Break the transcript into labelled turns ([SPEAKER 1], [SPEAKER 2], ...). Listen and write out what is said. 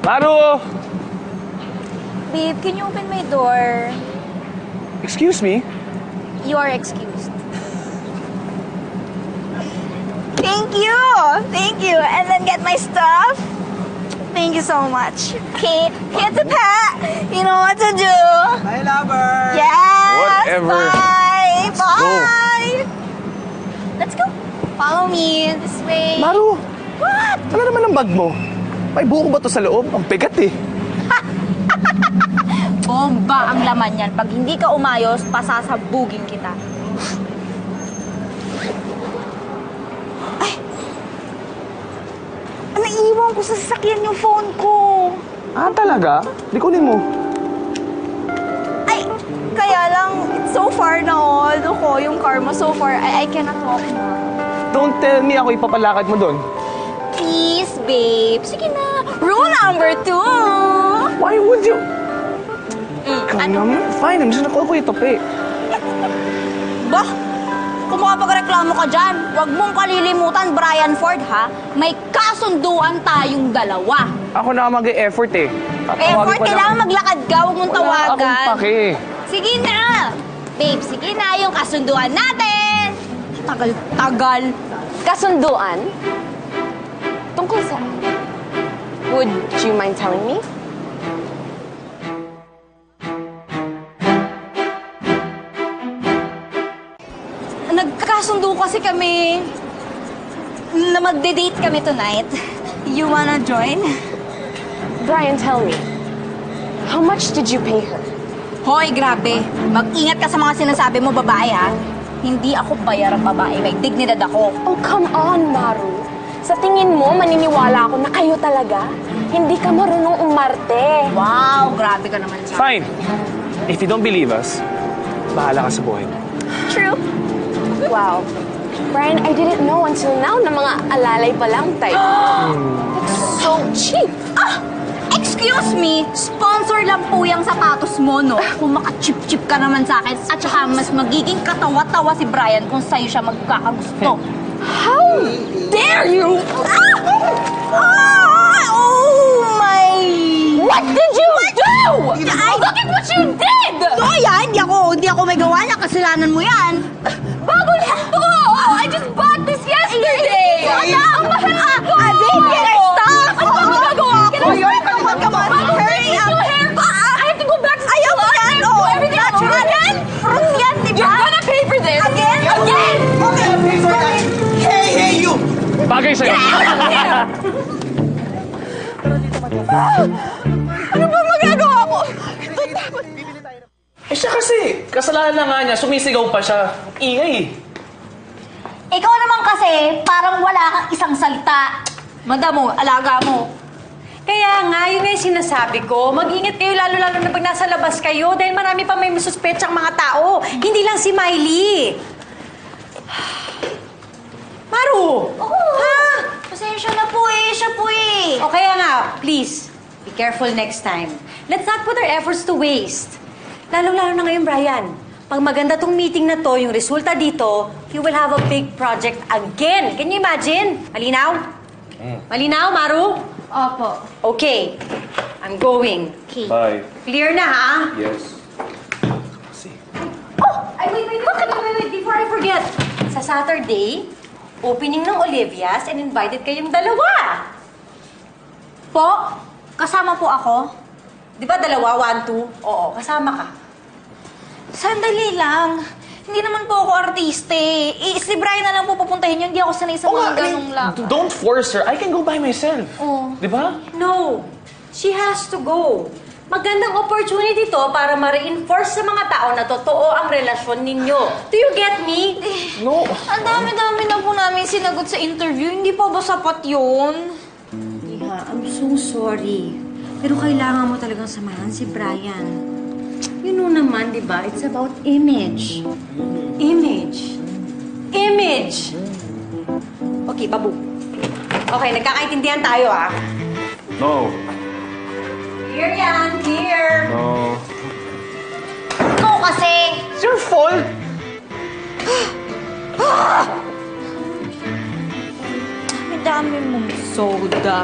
[SPEAKER 1] Maru!
[SPEAKER 2] Babe, can you open my door?
[SPEAKER 1] Excuse me?
[SPEAKER 2] You are excused. Thank you! Thank you! And then get my stuff? Thank you so much. Okay, here's a pat. You know what to do.
[SPEAKER 3] Bye, lover!
[SPEAKER 2] Yes!
[SPEAKER 1] Whatever.
[SPEAKER 2] Bye!
[SPEAKER 1] Let's go.
[SPEAKER 2] Bye! Let's go. Follow me this way.
[SPEAKER 1] Maru!
[SPEAKER 2] What?
[SPEAKER 1] Ano naman ang bag mo? May buko ba to sa loob? Ang bigat eh.
[SPEAKER 2] Bomba ang laman yan. Pag hindi ka umayos, pasasabugin kita. Ay! Naiiwan ko sa sasakyan yung phone ko.
[SPEAKER 1] Ah, talaga? Di kunin mo.
[SPEAKER 2] Ay, kaya lang, it's so far na all. Ko, yung car mo so far, I cannot walk na.
[SPEAKER 1] Don't tell me ako ipapalakad mo doon.
[SPEAKER 2] Please, babe. Sige na. Rule number 2.
[SPEAKER 1] Why would you?
[SPEAKER 2] Ano?
[SPEAKER 1] Naman. Fine, I'm just gonna ko ito, pe.
[SPEAKER 2] Bah! Kung makapagreklamo ka dyan, huwag mong kalilimutan, Brian Ford, ha? May kasunduan tayong dalawa.
[SPEAKER 1] Ako na mag-e-effort eh.
[SPEAKER 2] Effort, kailangan maglakad ka, huwag mong tawagan.
[SPEAKER 1] Wala akong pake.
[SPEAKER 2] Sige na! Babe, sige na yung kasunduan natin! Tagal-tagal.
[SPEAKER 4] Kasunduan? Tungkol saan? Would you mind telling me?
[SPEAKER 2] Nagkasundo kasi kami na magde-date kami tonight. You wanna join?
[SPEAKER 4] Brian, tell me. How much did you pay her?
[SPEAKER 2] Hoy, grabe. Mag-ingat ka sa mga sinasabi mo, babae, ha? Hindi ako bayarang babae. May dignidad ako.
[SPEAKER 4] Oh, come on, Maru. Sa tingin mo, maniniwala ako na kayo talaga? Hindi ka marunong umarte.
[SPEAKER 2] Wow, grabe ka naman sa...
[SPEAKER 1] Fine. If you don't believe us, bahala ka sa buhay mo.
[SPEAKER 2] True.
[SPEAKER 4] Wow. Brian, I didn't know until now na mga alalay pa lang type. It's so cheap.
[SPEAKER 2] Ah! Excuse me, sponsor lang po yung sapatos mo, no? Kung maka-chip-chip ka naman sa akin, at saka mas magiging katawa-tawa si Brian kung sa'yo siya magkakagusto.
[SPEAKER 4] How dare you?
[SPEAKER 2] Ah! Ah! Oh my...
[SPEAKER 4] What did you do?
[SPEAKER 2] Look at what you did! No, yan. Hindi ako may gawa niya. Kasalanan mo yan.
[SPEAKER 4] Bago lang to! I just bought this yesterday!
[SPEAKER 2] Ang mahal ako! Babe, get our stuff!
[SPEAKER 4] Ano ba magagawa ko?
[SPEAKER 2] Come on. Hurry up!
[SPEAKER 4] I have to go back to
[SPEAKER 2] Ayaw mo yan! Oh,
[SPEAKER 4] everything
[SPEAKER 2] natural yan! Fruit yan, di ba?
[SPEAKER 4] You're gonna pay for this!
[SPEAKER 2] Again?
[SPEAKER 4] Again!
[SPEAKER 3] Okay, pay for that! Hey, you!
[SPEAKER 1] Bagay sa'yo.
[SPEAKER 2] Ano ba magagawa ko?
[SPEAKER 1] Eh siya kasi, kasalanan na nga niya, sumisigaw pa siya. Ingay.
[SPEAKER 2] Ikaw naman kasi, parang wala kang isang salita. Manda mo, alaga mo.
[SPEAKER 5] Kaya nga, yun nga yung sinasabi ko. Mag-ingat kayo lalo-lalo na pag nasa labas kayo dahil marami pa may masuspetsang mga tao. Hindi lang si Miley. Maru!
[SPEAKER 2] Oo.
[SPEAKER 5] Ha?
[SPEAKER 2] Pasensya na po eh, siya po eh.
[SPEAKER 5] O kaya nga, please, be careful next time. Let's not put our efforts to waste. Lalo-lalo na ngayon, Brian. Pag maganda tong meeting na to, yung resulta dito, you will have a big project again. Can you imagine? Malinaw? Malinaw, Maru?
[SPEAKER 2] Opo.
[SPEAKER 5] Okay. I'm going.
[SPEAKER 2] Okay.
[SPEAKER 1] Bye.
[SPEAKER 5] Clear na, ha?
[SPEAKER 1] Yes.
[SPEAKER 5] Oh! Ay, wait. Before I forget. Sa Saturday, opening ng Olivia's and invited kayong dalawa.
[SPEAKER 2] Po, kasama po ako.
[SPEAKER 5] Di ba dalawa? 1, 2? Oo, kasama ka.
[SPEAKER 2] Sandali lang. Hindi naman po ako artiste. Si Brian na lang po pupuntahin yun. Hindi ako sanay sa mga ganong lang.
[SPEAKER 1] Don't force her. I can go by myself.
[SPEAKER 2] Oh.
[SPEAKER 1] Di ba?
[SPEAKER 5] No. She has to go. Magandang opportunity to para ma-reinforce sa mga tao na totoo ang relasyon ninyo. Do you get me?
[SPEAKER 1] No.
[SPEAKER 2] Ang dami-dami na po namin sinagot sa interview. Hindi pa ba sapat yun?
[SPEAKER 5] Yeah, I'm so sorry. Pero kailangan mo talagang samahan si Brian. You know naman, di ba? It's about image. Image. Image! Okay, babu. Okay, nagkakaintindihan tayo, ah.
[SPEAKER 1] No.
[SPEAKER 5] Clear yan, clear.
[SPEAKER 1] No.
[SPEAKER 2] Ikaw kasi.
[SPEAKER 1] It's your fault.
[SPEAKER 2] May dami mong soda.